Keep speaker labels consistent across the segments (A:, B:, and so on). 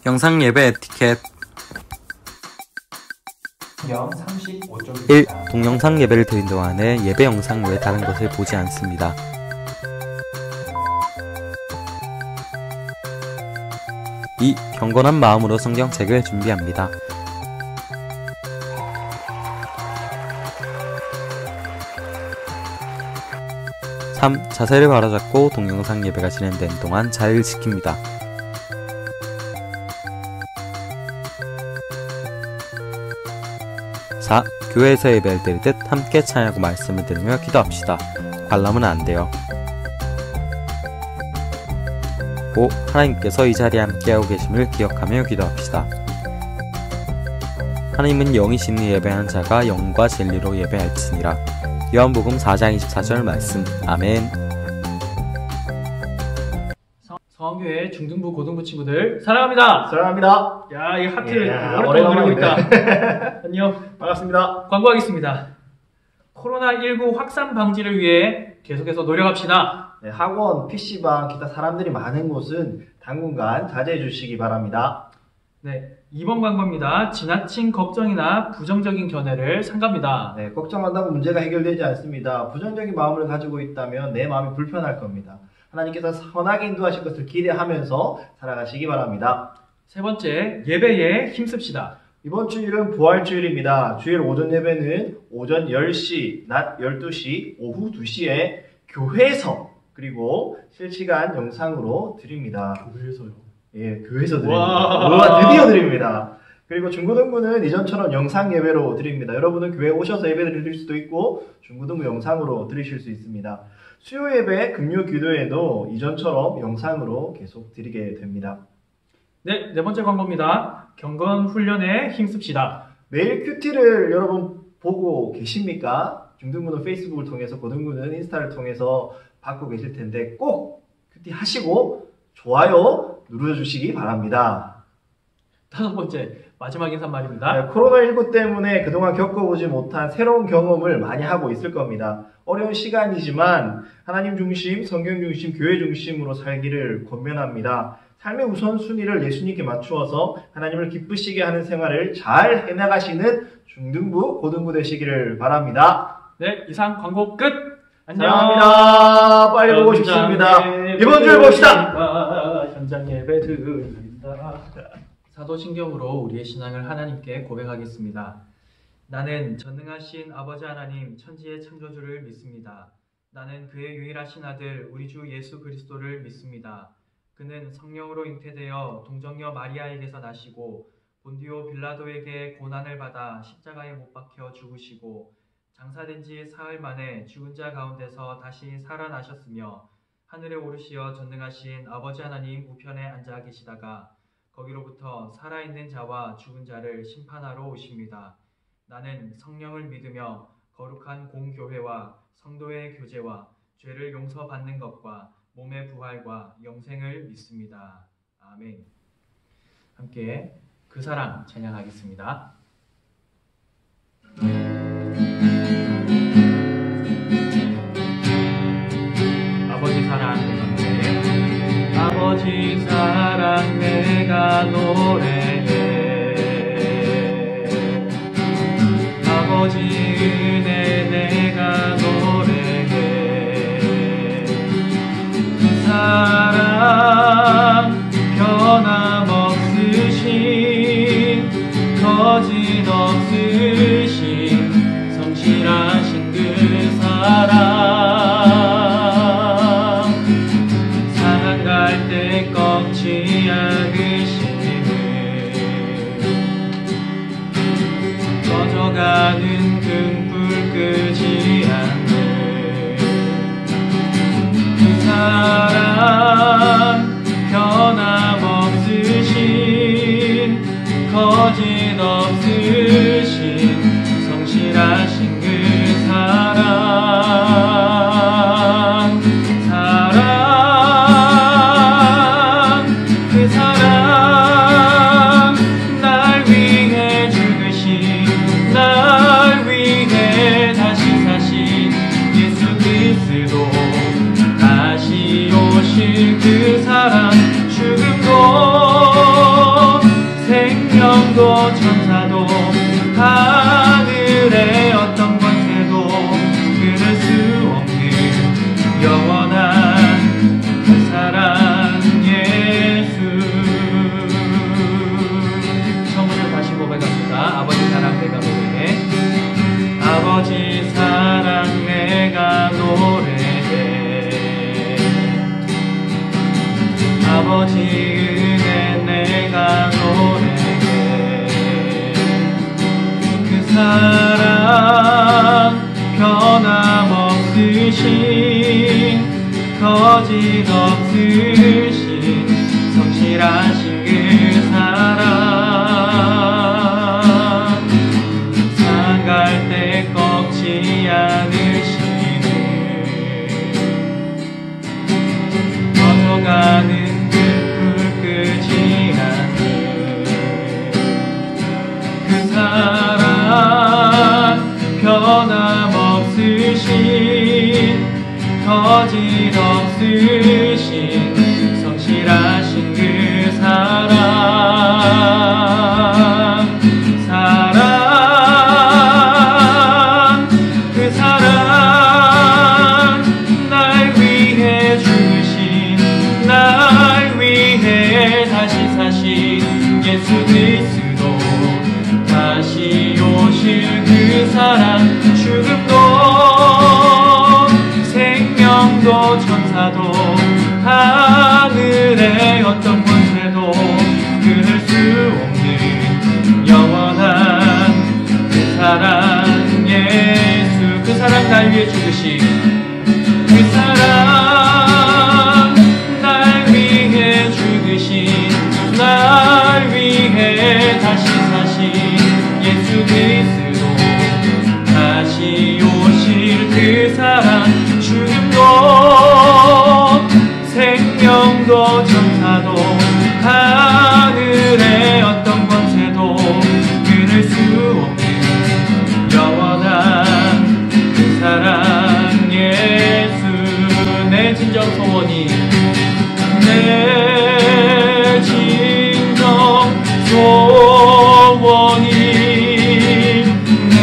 A: 영상 예배 에티켓. 1. 동영상 예배를 드린 동안에 예배 영상 외에 다른 것을 보지 않습니다. 2. 경건한 마음으로 성경책을 준비합니다. 3. 자세를 바로잡고 동영상 예배가 진행되는 동안 자리를 지킵니다. 4. 교회에서 예배를 드릴 듯 함께 찬양하고 말씀을 들으며 기도합시다. 관람은 안 돼요. 5. 하나님께서 이 자리에 함께하고 계심을 기억하며 기도합시다. 하나님은 영이신이 예배하는 자가 영과 진리로 예배할지니라. 요한복음 4장 24절 말씀. 아멘.
B: 성황교회 중등부 고등부 친구들 사랑합니다.
C: 사랑합니다.
B: 야, 이 하트를 오래동안 그리고 있다. 안녕.
C: 반갑습니다.
B: 광고하겠습니다. 코로나19 확산 방지를 위해 계속해서 노력합시다.
C: 네, 학원, PC방, 기타 사람들이 많은 곳은 당분간 자제해 주시기 바랍니다.
B: 네, 이번 광고입니다. 지나친 걱정이나 부정적인 견해를 삼갑니다.
C: 네, 걱정한다고 문제가 해결되지 않습니다. 부정적인 마음을 가지고 있다면 내 마음이 불편할 겁니다. 하나님께서 선하게 인도하실 것을 기대하면서 살아가시기 바랍니다.
B: 세 번째, 예배에 힘씁시다.
C: 이번 주일은 부활주일입니다. 주일 오전 예배는 오전 10시, 낮 12시, 오후 2시에 교회에서 그리고 실시간 영상으로 드립니다.
B: 교회에서요?
C: 예, 교회에서 드립니다. 와, 드디어 드립니다. 그리고 중고등부는 이전처럼 영상 예배로 드립니다. 여러분은 교회에 오셔서 예배를 드릴 수도 있고 중고등부 영상으로 들으실 수 있습니다. 수요 예배, 금요 기도에도 이전처럼 영상으로 계속 드리게 됩니다.
B: 네, 네 번째 광고입니다. 경건 훈련에 힘씁시다.
C: 매일 큐티를 여러분 보고 계십니까? 중등부는 페이스북을 통해서, 고등부는 인스타를 통해서 받고 계실 텐데 꼭 큐티 하시고 좋아요 눌러주시기 바랍니다.
B: 다섯 번째, 마지막 인사말입니다.
C: 네, 코로나19 때문에 그동안 겪어보지 못한 새로운 경험을 많이 하고 있을 겁니다. 어려운 시간이지만 하나님 중심, 성경 중심, 교회 중심으로 살기를 권면합니다. 삶의 우선순위를 예수님께 맞추어서 하나님을 기쁘시게 하는 생활을 잘 해나가시는 중등부, 고등부 되시기를 바랍니다.
B: 네, 이상 광고 끝! 안녕!
C: 사랑합니다. 빨리 보고 싶습니다. 이번 주 봅시다.
B: 현장 예배 드린다. 사도신경으로 우리의 신앙을 하나님께 고백하겠습니다. 나는 전능하신 아버지 하나님 천지의 창조주를 믿습니다. 나는 그의 유일하신 아들 우리 주 예수 그리스도를 믿습니다. 그는 성령으로 잉태되어 동정녀 마리아에게서 나시고 본디오 빌라도에게 고난을 받아 십자가에 못 박혀 죽으시고 장사된 지 사흘 만에 죽은 자 가운데서 다시 살아나셨으며 하늘에 오르시어 전능하신 아버지 하나님 우편에 앉아 계시다가 거기로부터 살아있는 자와 죽은 자를 심판하러 오십니다. 나는 성령을 믿으며 거룩한 공교회와 성도의 교제와 죄를 용서받는 것과 몸의 부활과 영생을 믿습니다. 아멘. 함께 그 사랑 찬양하겠습니다. 아버지 사랑 노래. 아버지 사랑 내가 노래해. 아버지 은혜 내가 노래해. 사랑 변함없으신 거짓 없으신 성실하신 그 사랑 상할 때 꺾지 않으시는 꺼져가는 등불 끄지 않는 그 사랑 변함없으신 거짓 없으신 성실하신 그 사랑 그 사랑 날 위해 죽으신 날 위해 다시 사신 예수 그리스도 다시 오실 그 사랑 죽음도 생명도 천사도 하늘의 어떤 권세도 끊을 수 없는 영원한 그 사랑 예수. 처음부터 다시 고백합니다. 아버지 사랑 내가 노래해. 아버지 사랑 내가 노래해. 아버지 은혜 내가 노래해. 그 사랑 변함없으신 거짓없으신 성실하신 그 사랑 상갈 때 꺾지 않으시는 벗어가는 끄지 않는 그 사랑 변함없으신 거짓없으신 성실하신 그 사랑 그 사랑 날 위해 주신 날 위해 다시 사신 예수 그리스도 다시 오실 그 사랑 죽음도 생명도 천사도 하늘의 어떤 권세도 끊을 수 없는 영원한 그 사랑 예수. 그 사랑 날 위해 죽으신 그 사랑 날 위해 죽으신 날 위해 다시 사신 예수 그리스도 다시 오실 그 사랑 죽음도 생명도 천사도 하늘의 어떤 권세도 끊을 수 없는 영원한 그 사랑 예수. 내 진정 소원이 내 진정 소원이 내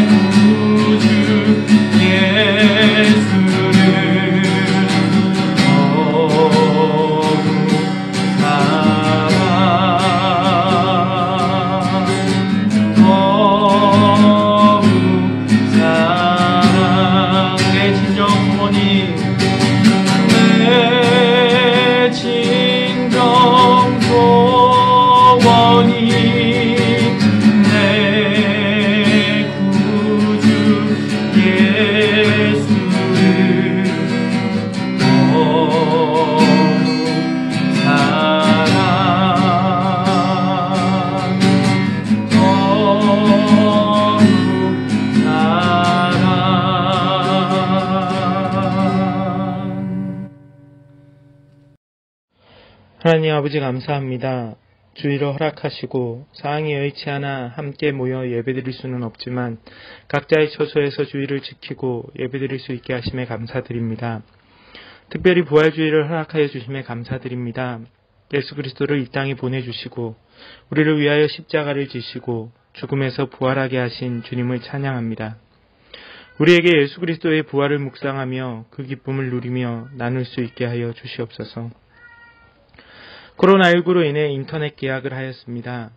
B: 구주 예수를 더욱 사랑 내 진정 소원이 내 진정 소원이 내 구주 예수를 더욱 사랑 더욱 사랑.
D: 하나님 아버지 감사합니다. 주의를 허락하시고 사항이 여의치 않아 함께 모여 예배드릴 수는 없지만 각자의 처소에서 주의를 지키고 예배드릴 수 있게 하심에 감사드립니다. 특별히 부활주의를 허락하여 주심에 감사드립니다. 예수 그리스도를 이 땅에 보내주시고 우리를 위하여 십자가를 지시고 죽음에서 부활하게 하신 주님을 찬양합니다. 우리에게 예수 그리스도의 부활을 묵상하며 그 기쁨을 누리며 나눌 수 있게 하여 주시옵소서. 코로나19로 인해 인터넷 개학을 하였습니다.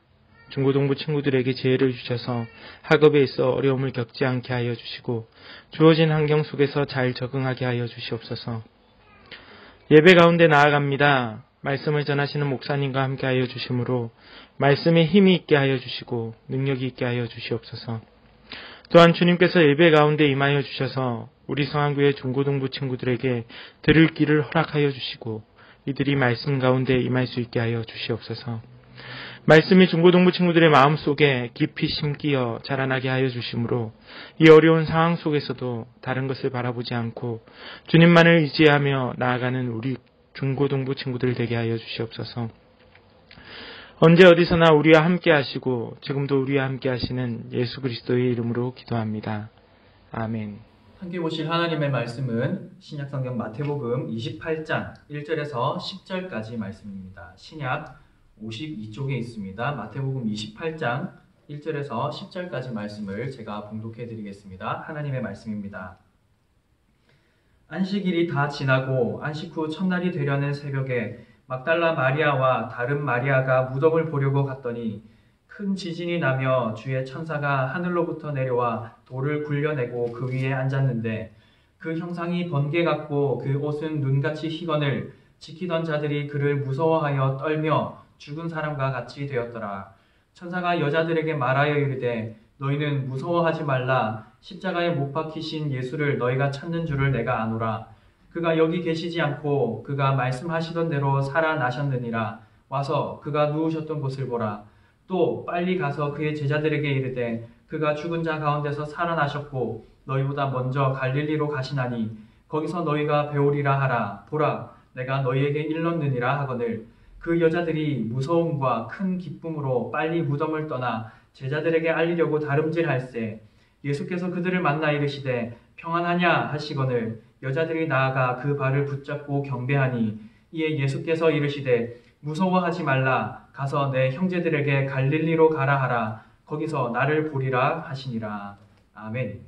D: 중고등부 친구들에게 지혜를 주셔서 학업에 있어 어려움을 겪지 않게 하여 주시고 주어진 환경 속에서 잘 적응하게 하여 주시옵소서. 예배 가운데 나아갑니다. 말씀을 전하시는 목사님과 함께 하여 주시므로 말씀에 힘이 있게 하여 주시고 능력이 있게 하여 주시옵소서. 또한 주님께서 예배 가운데 임하여 주셔서 우리 성안교회 중고등부 친구들에게 들을 길을 허락하여 주시고 이들이 말씀 가운데 임할 수 있게 하여 주시옵소서. 말씀이 중고등부 친구들의 마음속에 깊이 심기어 자라나게 하여 주시므로 이 어려운 상황 속에서도 다른 것을 바라보지 않고 주님만을 의지하며 나아가는 우리 중고등부 친구들 되게 하여 주시옵소서. 언제 어디서나 우리와 함께 하시고 지금도 우리와 함께 하시는 예수 그리스도의 이름으로 기도합니다. 아멘.
B: 함께 보실 하나님의 말씀은 신약성경 마태복음 28장 1절에서 10절까지 말씀입니다. 신약 52쪽에 있습니다. 마태복음 28장 1절에서 10절까지 말씀을 제가 봉독해 드리겠습니다. 하나님의 말씀입니다. 안식일이 다 지나고 안식 후 첫날이 되려는 새벽에 막달라 마리아와 다른 마리아가 무덤을 보려고 갔더니 큰 지진이 나며 주의 천사가 하늘로부터 내려와 돌을 굴려내고 그 위에 앉았는데 그 형상이 번개 같고 그 옷은 눈같이 희거늘 지키던 자들이 그를 무서워하여 떨며 죽은 사람과 같이 되었더라. 천사가 여자들에게 말하여 이르되 너희는 무서워하지 말라. 십자가에 못 박히신 예수를 너희가 찾는 줄을 내가 아노라. 그가 여기 계시지 않고 그가 말씀하시던 대로 살아나셨느니라. 와서 그가 누우셨던 곳을 보라. 또 빨리 가서 그의 제자들에게 이르되 그가 죽은 자 가운데서 살아나셨고 너희보다 먼저 갈릴리로 가시나니 거기서 너희가 배우리라 하라. 보라, 내가 너희에게 일렀느니라 하거늘 그 여자들이 무서움과 큰 기쁨으로 빨리 무덤을 떠나 제자들에게 알리려고 다름질할세 예수께서 그들을 만나 이르시되 평안하냐 하시거늘 여자들이 나아가 그 발을 붙잡고 경배하니 이에 예수께서 이르시되 무서워하지 말라. 가서 내 형제들에게 갈릴리로 가라 하라. 거기서 나를 보리라 하시니라. 아멘.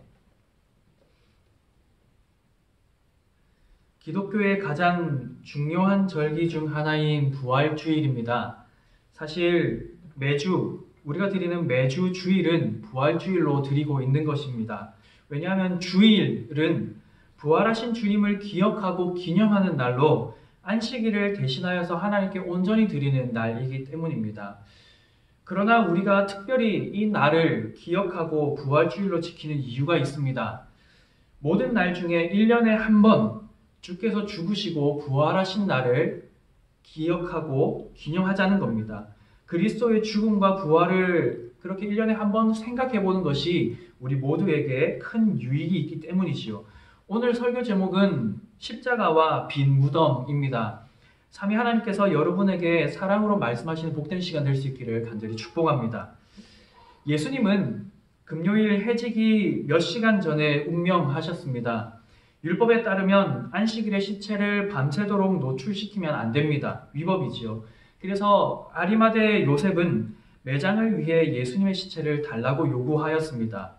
B: 기독교의 가장 중요한 절기 중 하나인 부활주일입니다. 사실 매주 우리가 드리는 매주 주일은 부활주일로 드리고 있는 것입니다. 왜냐하면 주일은 부활하신 주님을 기억하고 기념하는 날로 안식일을 대신하여서 하나님께 온전히 드리는 날이기 때문입니다. 그러나 우리가 특별히 이 날을 기억하고 부활주일로 지키는 이유가 있습니다. 모든 날 중에 1년에 한 번 주께서 죽으시고 부활하신 날을 기억하고 기념하자는 겁니다. 그리스도의 죽음과 부활을 그렇게 1년에 한 번 생각해 보는 것이 우리 모두에게 큰 유익이 있기 때문이지요. 오늘 설교 제목은 십자가와 빈 무덤입니다. 삼위 하나님께서 여러분에게 사랑으로 말씀하시는 복된 시간 될 수 있기를 간절히 축복합니다. 예수님은 금요일 해지기 몇 시간 전에 운명하셨습니다. 율법에 따르면 안식일에 시체를 밤새도록 노출시키면 안 됩니다. 위법이지요. 그래서 아리마대 요셉은 매장을 위해 예수님의 시체를 달라고 요구하였습니다.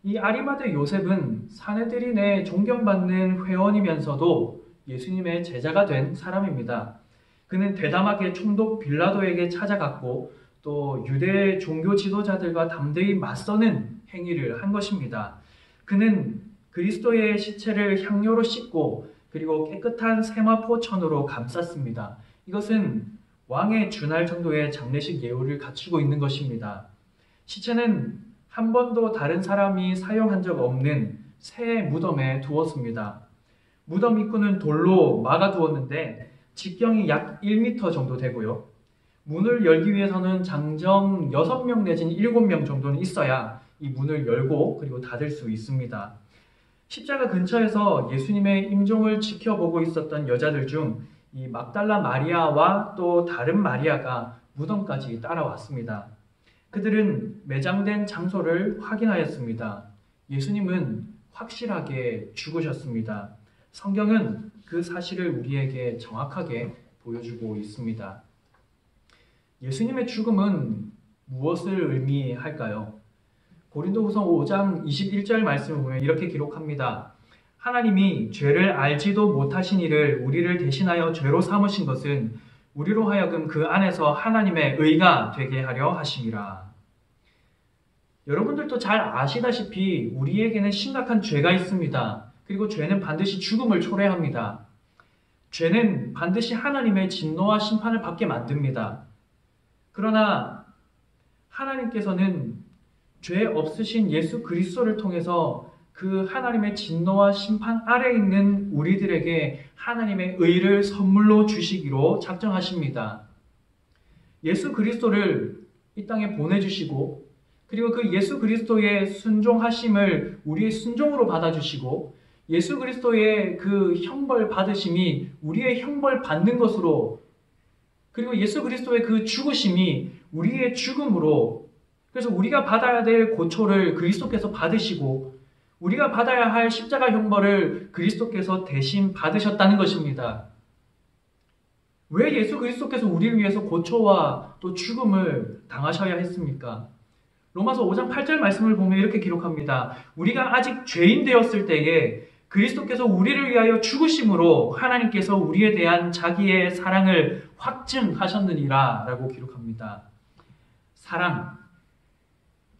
B: 이 아리마대 요셉은 사내들인의 존경받는 회원이면서도 예수님의 제자가 된 사람입니다. 그는 대담하게 총독 빌라도에게 찾아갔고 또 유대 종교 지도자들과 담대히 맞서는 행위를 한 것입니다. 그는 그리스도의 시체를 향료로 씻고 그리고 깨끗한 세마포천으로 감쌌습니다. 이것은 왕에 준할 정도의 장례식 예우를 갖추고 있는 것입니다. 시체는 한 번도 다른 사람이 사용한 적 없는 새 무덤에 두었습니다. 무덤 입구는 돌로 막아두었는데 직경이 약 1m 정도 되고요. 문을 열기 위해서는 장정 6명 내지는 7명 정도는 있어야 이 문을 열고 그리고 닫을 수 있습니다. 십자가 근처에서 예수님의 임종을 지켜보고 있었던 여자들 중 이 막달라 마리아와 또 다른 마리아가 무덤까지 따라왔습니다. 그들은 매장된 장소를 확인하였습니다. 예수님은 확실하게 죽으셨습니다. 성경은 그 사실을 우리에게 정확하게 보여주고 있습니다. 예수님의 죽음은 무엇을 의미할까요? 고린도후서 5장 21절 말씀을 보면 이렇게 기록합니다. 하나님이 죄를 알지도 못하신 이를 우리를 대신하여 죄로 삼으신 것은 우리로 하여금 그 안에서 하나님의 의가 되게 하려 하심이라. 여러분들도 잘 아시다시피 우리에게는 심각한 죄가 있습니다. 그리고 죄는 반드시 죽음을 초래합니다. 죄는 반드시 하나님의 진노와 심판을 받게 만듭니다. 그러나 하나님께서는 죄 없으신 예수 그리스도를 통해서 그 하나님의 진노와 심판 아래에 있는 우리들에게 하나님의 의를 선물로 주시기로 작정하십니다. 예수 그리스도를 이 땅에 보내주시고 그리고 그 예수 그리스도의 순종하심을 우리의 순종으로 받아주시고 예수 그리스도의 그 형벌 받으심이 우리의 형벌 받는 것으로 그리고 예수 그리스도의 그 죽으심이 우리의 죽음으로 그래서 우리가 받아야 될 고초를 그리스도께서 받으시고 우리가 받아야 할 십자가 형벌을 그리스도께서 대신 받으셨다는 것입니다. 왜 예수 그리스도께서 우리를 위해서 고초와 또 죽음을 당하셔야 했습니까? 로마서 5장 8절 말씀을 보면 이렇게 기록합니다. 우리가 아직 죄인 되었을 때에 그리스도께서 우리를 위하여 죽으심으로 하나님께서 우리에 대한 자기의 사랑을 확증하셨느니라 라고 기록합니다. 사랑,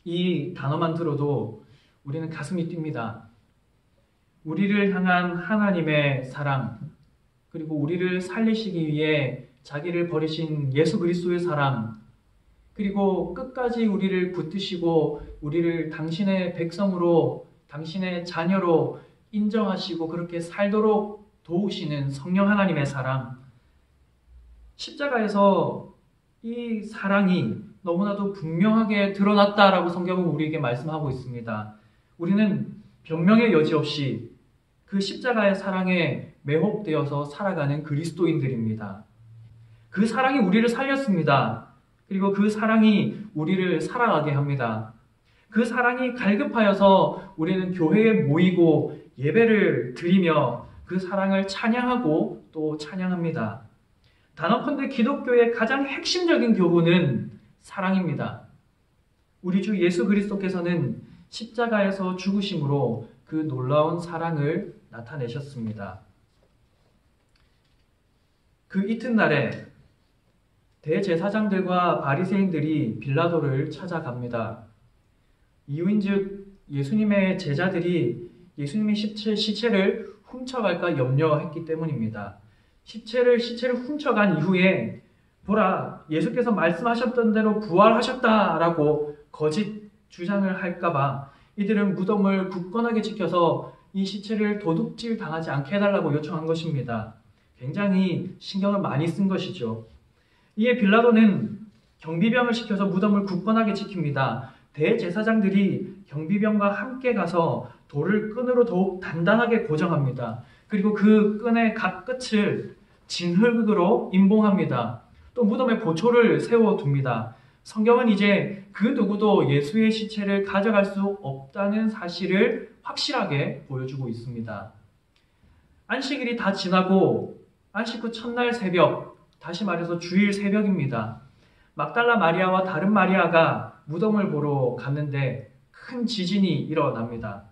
B: 이 단어만 들어도 우리는 가슴이 뜁니다. 우리를 향한 하나님의 사랑, 그리고 우리를 살리시기 위해 자기를 버리신 예수 그리스도의 사랑, 그리고 끝까지 우리를 붙드시고 우리를 당신의 백성으로, 당신의 자녀로 인정하시고 그렇게 살도록 도우시는 성령 하나님의 사랑, 십자가에서 이 사랑이 너무나도 분명하게 드러났다라고 성경은 우리에게 말씀하고 있습니다. 우리는 변명의 여지 없이 그 십자가의 사랑에 매혹되어서 살아가는 그리스도인들입니다. 그 사랑이 우리를 살렸습니다. 그리고 그 사랑이 우리를 살아가게 합니다. 그 사랑이 갈급하여서 우리는 교회에 모이고 예배를 드리며 그 사랑을 찬양하고 또 찬양합니다. 단언컨대 기독교의 가장 핵심적인 교훈은 사랑입니다. 우리 주 예수 그리스도께서는 십자가에서 죽으심으로 그 놀라운 사랑을 나타내셨습니다. 그 이튿날에 대제사장들과 바리새인들이 빌라도를 찾아갑니다. 이유인즉 예수님의 제자들이 예수님의 시체를 훔쳐갈까 염려했기 때문입니다. 시체를 훔쳐간 이후에 보라, 예수께서 말씀하셨던 대로 부활하셨다라고 거짓 주장을 할까봐 이들은 무덤을 굳건하게 지켜서 이 시체를 도둑질 당하지 않게 해달라고 요청한 것입니다. 굉장히 신경을 많이 쓴 것이죠. 이에 빌라도는 경비병을 시켜서 무덤을 굳건하게 지킵니다. 대제사장들이 경비병과 함께 가서 돌을 끈으로 더욱 단단하게 고정합니다. 그리고 그 끈의 각 끝을 진흙으로 임봉합니다. 또 무덤에 보초를 세워둡니다. 성경은 이제 그 누구도 예수의 시체를 가져갈 수 없다는 사실을 확실하게 보여주고 있습니다. 안식일이 다 지나고 안식 후 첫날 새벽, 다시 말해서 주일 새벽입니다. 막달라 마리아와 다른 마리아가 무덤을 보러 갔는데 큰 지진이 일어납니다.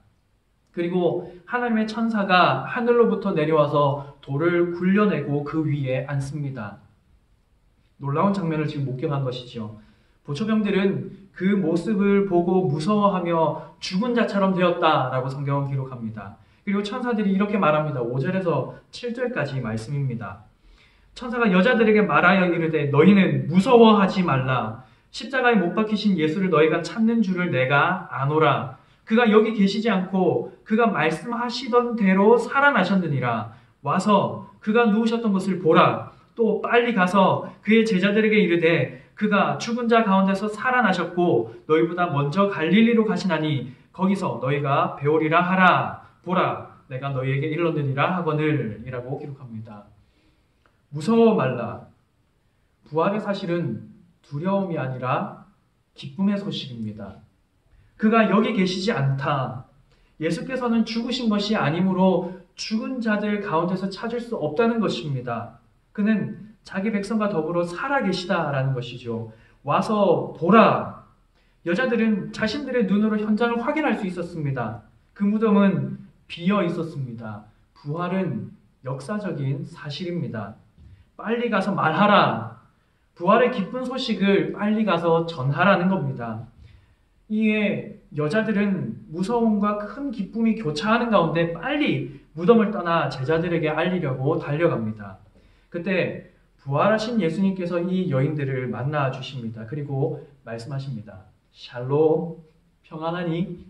B: 그리고 하나님의 천사가 하늘로부터 내려와서 돌을 굴려내고 그 위에 앉습니다. 놀라운 장면을 지금 목격한 것이죠. 보초병들은 그 모습을 보고 무서워하며 죽은 자처럼 되었다라고 성경은 기록합니다. 그리고 천사들이 이렇게 말합니다. 5절에서 7절까지 말씀입니다. 천사가 여자들에게 말하여 이르되 너희는 무서워하지 말라. 십자가에 못 박히신 예수를 너희가 찾는 줄을 내가 아노라. 그가 여기 계시지 않고 그가 말씀하시던 대로 살아나셨느니라. 와서 그가 누우셨던 것을 보라. 또 빨리 가서 그의 제자들에게 이르되 그가 죽은 자 가운데서 살아나셨고 너희보다 먼저 갈릴리로 가시나니 거기서 너희가 배우리라 하라. 보라, 내가 너희에게 일렀느니라 하거늘 이라고 기록합니다. 무서워 말라. 부활의 사실은 두려움이 아니라 기쁨의 소식입니다. 그가 여기 계시지 않다. 예수께서는 죽으신 것이 아니므로 죽은 자들 가운데서 찾을 수 없다는 것입니다. 그는 자기 백성과 더불어 살아계시다라는 것이죠. 와서 보라. 여자들은 자신들의 눈으로 현장을 확인할 수 있었습니다. 그 무덤은 비어 있었습니다. 부활은 역사적인 사실입니다. 빨리 가서 말하라. 부활의 기쁜 소식을 빨리 가서 전하라는 겁니다. 이에 여자들은 무서움과 큰 기쁨이 교차하는 가운데 빨리 무덤을 떠나 제자들에게 알리려고 달려갑니다. 그때 부활하신 예수님께서 이 여인들을 만나 주십니다. 그리고 말씀하십니다. 샬롬, 평안하니?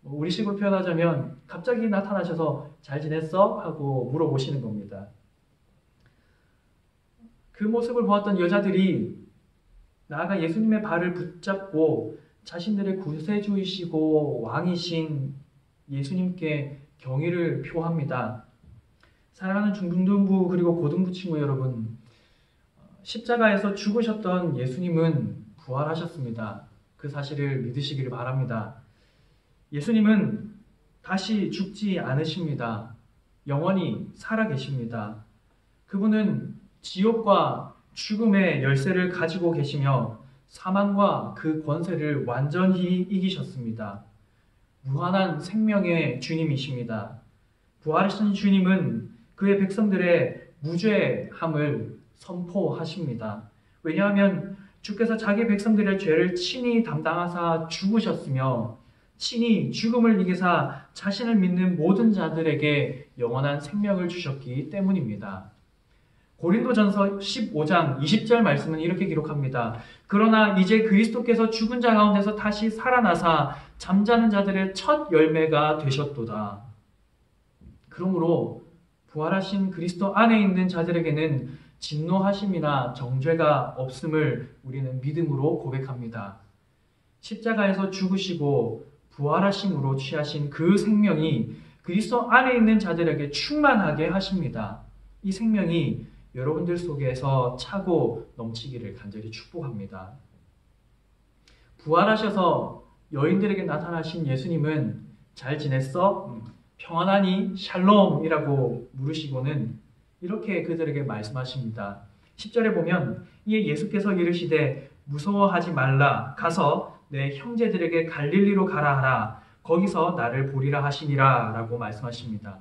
B: 우리식으로 표현하자면 갑자기 나타나셔서 잘 지냈어? 하고 물어보시는 겁니다. 그 모습을 보았던 여자들이 나아가 예수님의 발을 붙잡고 자신들의 구세주이시고 왕이신 예수님께 경의를 표합니다. 사랑하는 중등부 그리고 고등부 친구 여러분, 십자가에서 죽으셨던 예수님은 부활하셨습니다. 그 사실을 믿으시기를 바랍니다. 예수님은 다시 죽지 않으십니다. 영원히 살아계십니다. 그분은 지옥과 죽음의 열쇠를 가지고 계시며 사망과 그 권세를 완전히 이기셨습니다. 무한한 생명의 주님이십니다. 부활하신 주님은 그의 백성들의 무죄함을 선포하십니다. 왜냐하면 주께서 자기 백성들의 죄를 친히 담당하사 죽으셨으며 친히 죽음을 이기사 자신을 믿는 모든 자들에게 영원한 생명을 주셨기 때문입니다. 고린도전서 15장 20절 말씀은 이렇게 기록합니다. 그러나 이제 그리스도께서 죽은 자 가운데서 다시 살아나사 잠자는 자들의 첫 열매가 되셨도다. 그러므로 부활하신 그리스도 안에 있는 자들에게는 진노하심이나 정죄가 없음을 우리는 믿음으로 고백합니다. 십자가에서 죽으시고 부활하심으로 취하신 그 생명이 그리스도 안에 있는 자들에게 충만하게 하십니다. 이 생명이 여러분들 속에서 차고 넘치기를 간절히 축복합니다. 부활하셔서 여인들에게 나타나신 예수님은 잘 지냈어? 평안하니? 샬롬이라고 물으시고는 이렇게 그들에게 말씀하십니다. 10절에 보면 이에 예수께서 이르시되 무서워하지 말라 가서 내 형제들에게 갈릴리로 가라 하라 거기서 나를 보리라 하시니라 라고 말씀하십니다.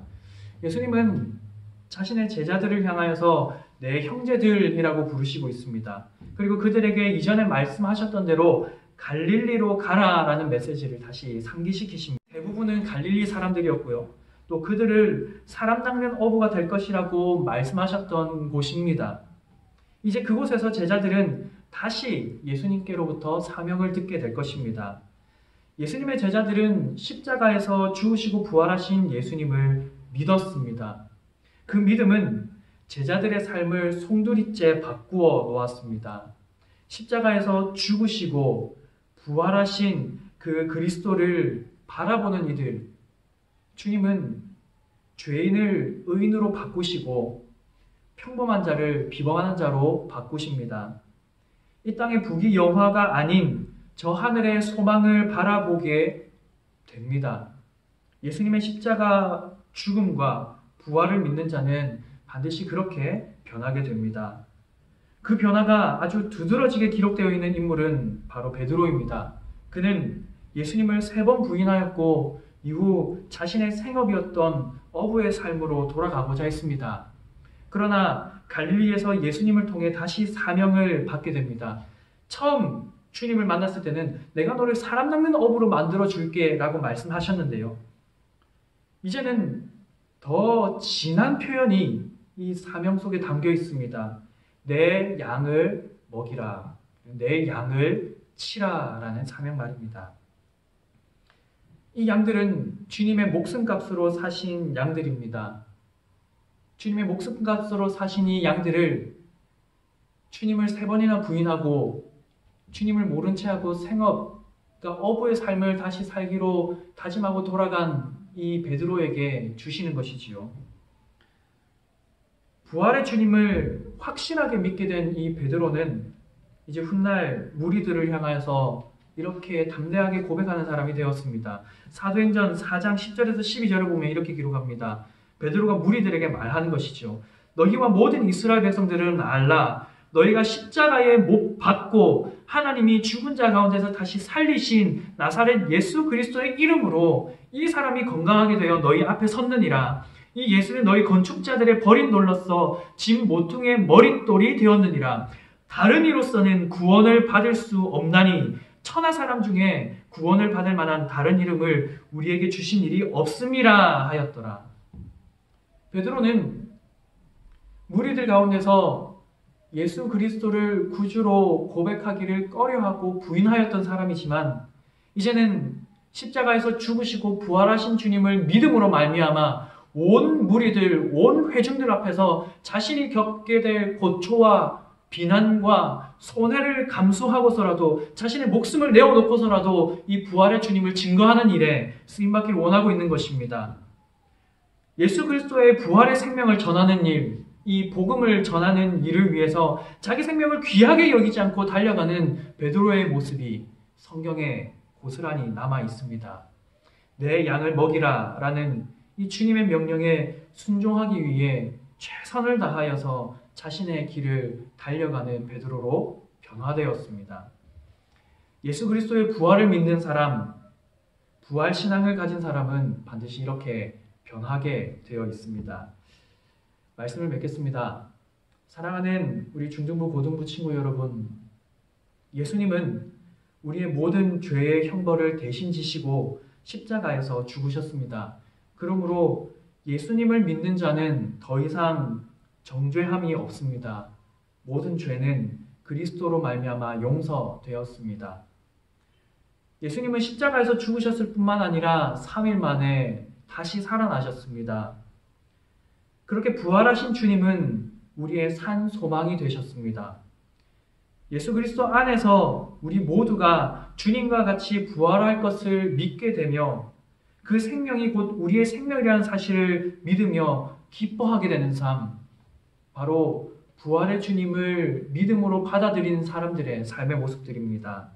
B: 예수님은 자신의 제자들을 향하여서 내 형제들이라고 부르시고 있습니다. 그리고 그들에게 이전에 말씀하셨던 대로 갈릴리로 가라라는 메시지를 다시 상기시키십니다. 대부분은 갈릴리 사람들이었고요. 또 그들을 사람 낚는 어부가 될 것이라고 말씀하셨던 곳입니다. 이제 그곳에서 제자들은 다시 예수님께로부터 사명을 듣게 될 것입니다. 예수님의 제자들은 십자가에서 죽으시고 부활하신 예수님을 믿었습니다. 그 믿음은 제자들의 삶을 송두리째 바꾸어 놓았습니다. 십자가에서 죽으시고 부활하신 그 그리스도를 바라보는 이들, 주님은 죄인을 의인으로 바꾸시고 평범한 자를 비범한 자로 바꾸십니다. 이 땅의 부귀영화가 아닌 저 하늘의 소망을 바라보게 됩니다. 예수님의 십자가 죽음과 부활을 믿는 자는 반드시 그렇게 변하게 됩니다. 그 변화가 아주 두드러지게 기록되어 있는 인물은 바로 베드로입니다. 그는 예수님을 3번 부인하였고 이후 자신의 생업이었던 어부의 삶으로 돌아가고자 했습니다. 그러나 갈릴리에서 예수님을 통해 다시 사명을 받게 됩니다. 처음 주님을 만났을 때는 내가 너를 사람 낚는 어부로 만들어 줄게 라고 말씀하셨는데요. 이제는 더 진한 표현이 이 사명 속에 담겨 있습니다. 내 양을 먹이라, 내 양을 치라 라는 사명 말입니다. 이 양들은 주님의 목숨값으로 사신 양들입니다. 주님의 목숨값으로 사신 이 양들을 주님을 3번이나 부인하고 주님을 모른 채 하고 생업, 그러니까 어부의 삶을 다시 살기로 다짐하고 돌아간 이 베드로에게 주시는 것이지요. 부활의 주님을 확실하게 믿게 된 이 베드로는 이제 훗날 무리들을 향하여서 이렇게 담대하게 고백하는 사람이 되었습니다. 사도행전 4장 10절에서 12절을 보면 이렇게 기록합니다. 베드로가 무리들에게 말하는 것이죠. 너희와 모든 이스라엘 백성들은 알라. 너희가 십자가에 못 박고 하나님이 죽은 자 가운데서 다시 살리신 나사렛 예수 그리스도의 이름으로 이 사람이 건강하게 되어 너희 앞에 섰느니라. 이 예수는 너희 건축자들의 버린 돌로서 짐 모퉁이의 머릿돌이 되었느니라. 다른 이로서는 구원을 받을 수 없나니 천하 사람 중에 구원을 받을 만한 다른 이름을 우리에게 주신 일이 없음이라 하였더라. 베드로는 무리들 가운데서 예수 그리스도를 구주로 고백하기를 꺼려하고 부인하였던 사람이지만 이제는 십자가에서 죽으시고 부활하신 주님을 믿음으로 말미암아 온 무리들, 온 회중들 앞에서 자신이 겪게 될 고초와 비난과 손해를 감수하고서라도 자신의 목숨을 내어놓고서라도 이 부활의 주님을 증거하는 일에 쓰임받기를 원하고 있는 것입니다. 예수 그리스도의 부활의 생명을 전하는 일, 이 복음을 전하는 일을 위해서 자기 생명을 귀하게 여기지 않고 달려가는 베드로의 모습이 성경에 고스란히 남아 있습니다. 내 양을 먹이라 라는 이 주님의 명령에 순종하기 위해 최선을 다하여서 자신의 길을 달려가는 베드로로 변화되었습니다. 예수 그리스도의 부활을 믿는 사람, 부활 신앙을 가진 사람은 반드시 이렇게 변하게 되어 있습니다. 말씀을 맺겠습니다. 사랑하는 우리 중등부, 고등부 친구 여러분, 예수님은 우리의 모든 죄의 형벌을 대신 지시고 십자가에서 죽으셨습니다. 그러므로 예수님을 믿는 자는 더 이상 정죄함이 없습니다. 모든 죄는 그리스도로 말미암아 용서되었습니다. 예수님은 십자가에서 죽으셨을 뿐만 아니라 3일 만에 다시 살아나셨습니다. 그렇게 부활하신 주님은 우리의 산 소망이 되셨습니다. 예수 그리스도 안에서 우리 모두가 주님과 같이 부활할 것을 믿게 되며 그 생명이 곧 우리의 생명이라는 사실을 믿으며 기뻐하게 되는 삶, 바로 부활의 주님을 믿음으로 받아들이는 사람들의 삶의 모습들입니다.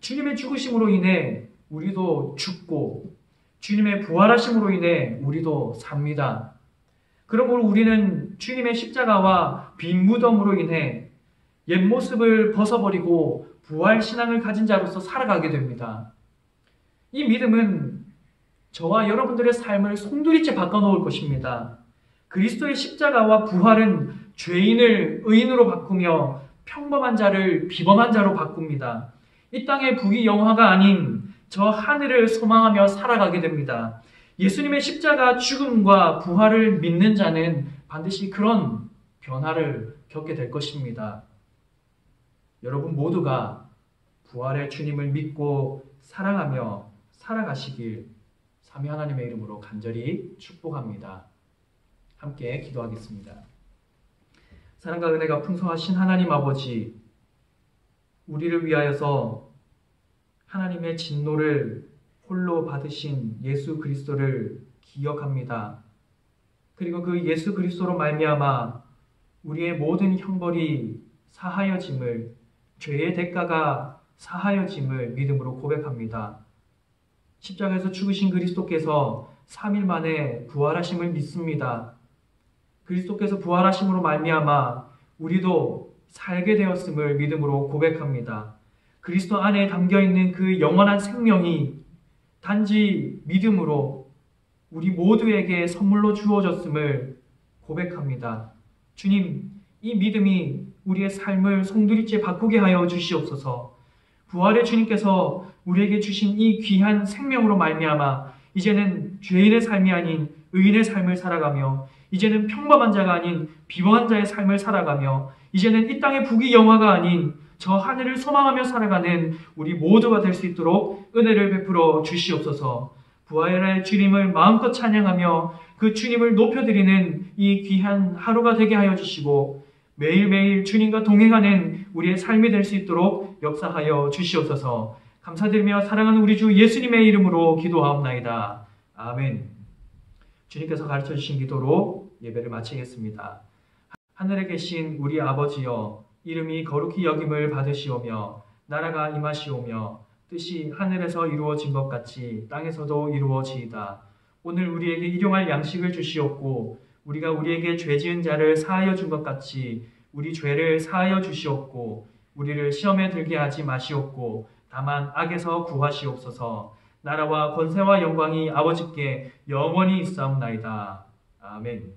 B: 주님의 죽으심으로 인해 우리도 죽고 주님의 부활하심으로 인해 우리도 삽니다. 그러므로 우리는 주님의 십자가와 빈 무덤으로 인해 옛 모습을 벗어버리고 부활 신앙을 가진 자로서 살아가게 됩니다. 이 믿음은 저와 여러분들의 삶을 송두리째 바꿔놓을 것입니다. 그리스도의 십자가와 부활은 죄인을 의인으로 바꾸며 평범한 자를 비범한 자로 바꿉니다. 이 땅의 부귀영화가 아닌 저 하늘을 소망하며 살아가게 됩니다. 예수님의 십자가 죽음과 부활을 믿는 자는 반드시 그런 변화를 겪게 될 것입니다. 여러분 모두가 부활의 주님을 믿고 사랑하며 살아가시길 삼위 하나님의 이름으로 간절히 축복합니다. 함께 기도하겠습니다. 사랑과 은혜가 풍성하신 하나님 아버지, 우리를 위하여서 하나님의 진노를 홀로 받으신 예수 그리스도를 기억합니다. 그리고 그 예수 그리스도로 말미암아 우리의 모든 형벌이 사하여짐을, 죄의 대가가 사하여짐을 믿음으로 고백합니다. 십자가에서 죽으신 그리스도께서 3일 만에 부활하심을 믿습니다. 그리스도께서 부활하심으로 말미암아 우리도 살게 되었음을 믿음으로 고백합니다. 그리스도 안에 담겨있는 그 영원한 생명이 단지 믿음으로 우리 모두에게 선물로 주어졌음을 고백합니다. 주님, 이 믿음이 우리의 삶을 송두리째 바꾸게 하여 주시옵소서. 부활의 주님께서 우리에게 주신 이 귀한 생명으로 말미암아 이제는 죄인의 삶이 아닌 의인의 삶을 살아가며, 이제는 평범한 자가 아닌 비범한 자의 삶을 살아가며, 이제는 이 땅의 부귀영화가 아닌 저 하늘을 소망하며 살아가는 우리 모두가 될 수 있도록 은혜를 베풀어 주시옵소서. 부활의 주님을 마음껏 찬양하며 그 주님을 높여드리는 이 귀한 하루가 되게 하여 주시고, 매일매일 주님과 동행하는 우리의 삶이 될 수 있도록 역사하여 주시옵소서. 감사드리며 사랑하는 우리 주 예수님의 이름으로 기도하옵나이다. 아멘. 주님께서 가르쳐 주신 기도로 예배를 마치겠습니다. 하늘에 계신 우리 아버지여, 이름이 거룩히 여김을 받으시오며 나라가 임하시오며 뜻이 하늘에서 이루어진 것 같이 땅에서도 이루어지이다. 오늘 우리에게 일용할 양식을 주시옵고 우리가 우리에게 죄 지은 자를 사하여 준 것 같이 우리 죄를 사하여 주시옵고 우리를 시험에 들게 하지 마시옵고 다만 악에서 구하시옵소서. 나라와 권세와 영광이 아버지께 영원히 있사옵나이다. 아멘.